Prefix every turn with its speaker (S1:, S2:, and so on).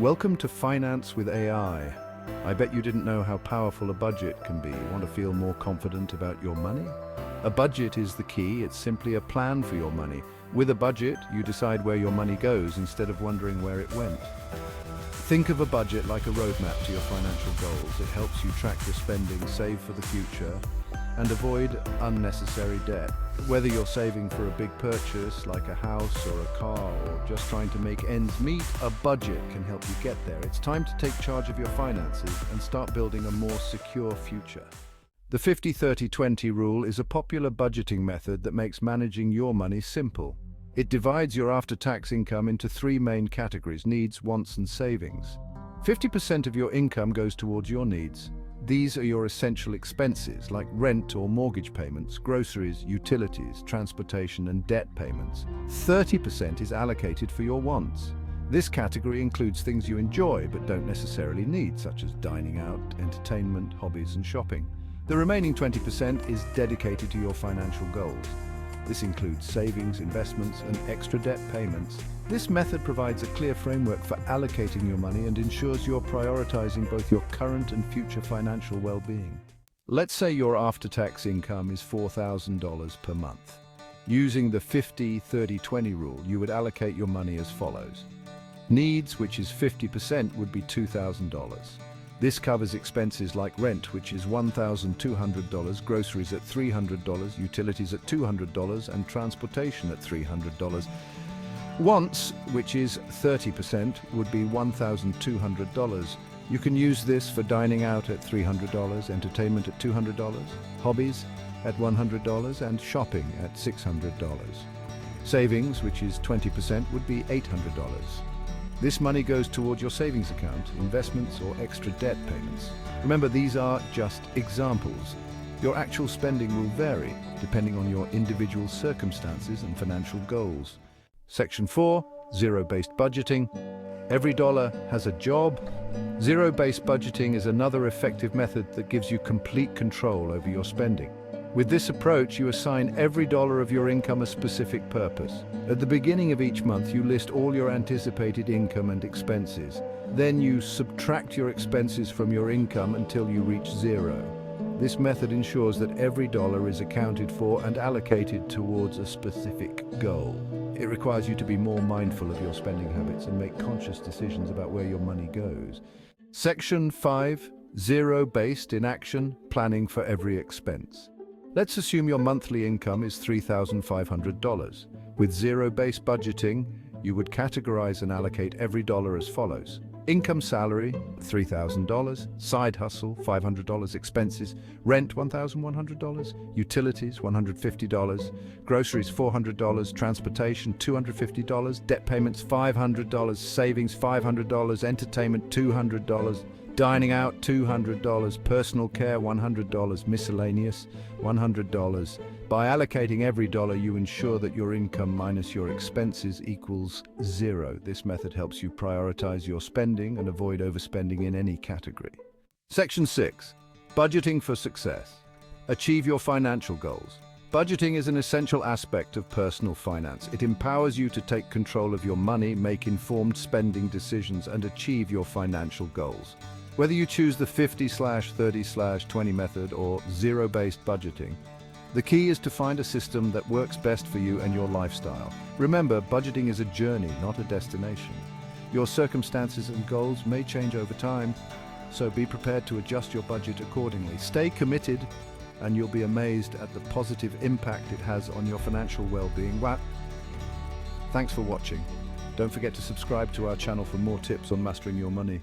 S1: Welcome to Finance with AI. I bet you didn't know how powerful a budget can be. Want to feel more confident about your money? A budget is the key. It's simply a plan for your money. With a budget, you decide where your money goes instead of wondering where it went. Think of a budget like a roadmap to your financial goals. It helps you track your spending, save for the future, and avoid unnecessary debt. Whether you're saving for a big purchase like a house or a car, or just trying to make ends meet, a budget can help you get there. It's time to take charge of your finances and start building a more secure future. The 50-30-20 rule is a popular budgeting method that makes managing your money simple. It divides your after-tax income into three main categories: needs, wants, and savings. 50% of your income goes towards your needs. These are your essential expenses like rent or mortgage payments, groceries, utilities, transportation, and debt payments. 30% is allocated for your wants. This category includes things you enjoy but don't necessarily need, such as dining out, entertainment, hobbies, and shopping. The remaining 20% is dedicated to your financial goals. This includes savings, investments, and extra debt payments. This method provides a clear framework for allocating your money and ensures you're prioritizing both your current and future financial well-being. Let's say your after-tax income is $4,000 per month. Using the 50-30-20 rule, you would allocate your money as follows. Needs, which is 50%, would be $2,000. This covers expenses like rent, which is $1,200, groceries at $300, utilities at $200, and transportation at $300. Wants, which is 30%, would be $1,200. You can use this for dining out at $300, entertainment at $200, hobbies at $100, and shopping at $600. Savings, which is 20%, would be $800. This money goes towards your savings account, investments, or extra debt payments. Remember, these are just examples. Your actual spending will vary depending on your individual circumstances and financial goals. Section 4, Zero-Based Budgeting. Every dollar has a job. Zero-based budgeting is another effective method that gives you complete control over your spending. With this approach, you assign every dollar of your income a specific purpose. At the beginning of each month, you list all your anticipated income and expenses. Then you subtract your expenses from your income until you reach zero. This method ensures that every dollar is accounted for and allocated towards a specific goal. It requires you to be more mindful of your spending habits and make conscious decisions about where your money goes. Section 5, Zero-Based in Action, Planning for Every Expense. Let's assume your monthly income is $3,500. With zero-based budgeting, you would categorize and allocate every dollar as follows. Income salary, $3,000. Side hustle, $500. Expenses, rent, $1,100. Utilities, $150. Groceries, $400. Transportation, $250. Debt payments, $500. Savings, $500. Entertainment, $200. Dining out, $200, personal care, $100, miscellaneous, $100. By allocating every dollar, you ensure that your income minus your expenses equals zero. This method helps you prioritize your spending and avoid overspending in any category. Section 6, Budgeting for Success. Achieve your financial goals. Budgeting is an essential aspect of personal finance. It empowers you to take control of your money, make informed spending decisions, and achieve your financial goals. Whether you choose the 50-30-20 method or zero-based budgeting, the key is to find a system that works best for you and your lifestyle. Remember, budgeting is a journey, not a destination. Your circumstances and goals may change over time, so be prepared to adjust your budget accordingly. Stay committed, and you'll be amazed at the positive impact it has on your financial well-being. Thanks for watching. Don't forget to subscribe to our channel for more tips on mastering your money.